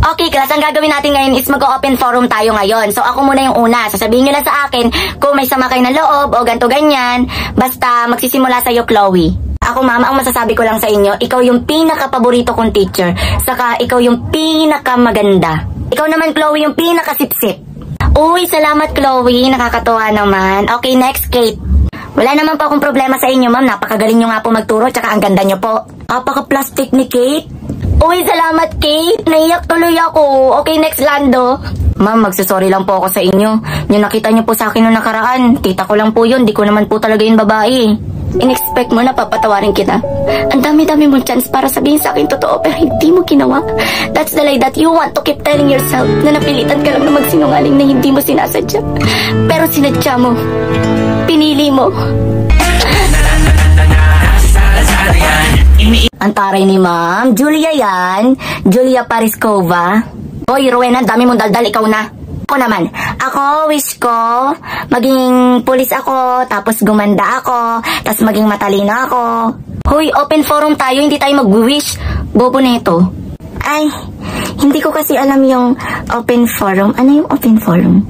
Okay, class, ang gagawin natin ngayon is mag-open forum tayo ngayon. So, ako muna yung una. Sasabihin nyo lang sa akin kung may sama kayo ng loob o ganto ganyan. Basta, magsisimula sa'yo, Chloe. Ako, mama, ang masasabi ko lang sa inyo, ikaw yung pinaka-paborito kong teacher. Saka, ikaw yung pinaka-maganda. Ikaw naman, Chloe, yung pinaka-sip-sip. Uy, salamat, Chloe. Nakakatuwa naman. Okay, next, Kate. Wala naman po akong problema sa inyo, ma'am. Napakagaling nyo nga po magturo, tsaka ang ganda nyo po. Napaka-plastic ni Kate. Uy, salamat, Kate. Naiyak tuloy ako. Okay, next, Lando. Ma'am, magsasorry lang po ako sa inyo. Yung nakita nyo po sa akin noong nakaraan, tita ko lang po yun. Di ko naman po talaga yung babae. In-expect mo na papatawarin kita. Ang dami-dami mong chance para sabihin sa akin totoo, pero hindi mo ginawa. That's the lie that you want to keep telling yourself na napilitan ka lang na magsinungaling na hindi mo sinasadya. Pero sinadya mo. Pinili mo. Ang taray ni ma'am. Julia yan. Julia Pariskova. Hoy, Rowena, dami mong daldal. Ikaw na. Ako naman. Ako, wish ko, maging pulis ako, tapos gumanda ako, tapos maging matalino ako. Hoy, open forum tayo. Hindi tayo mag-wish. Bobo na ito. Ay, hindi ko kasi alam yung open forum. Ano yung open forum?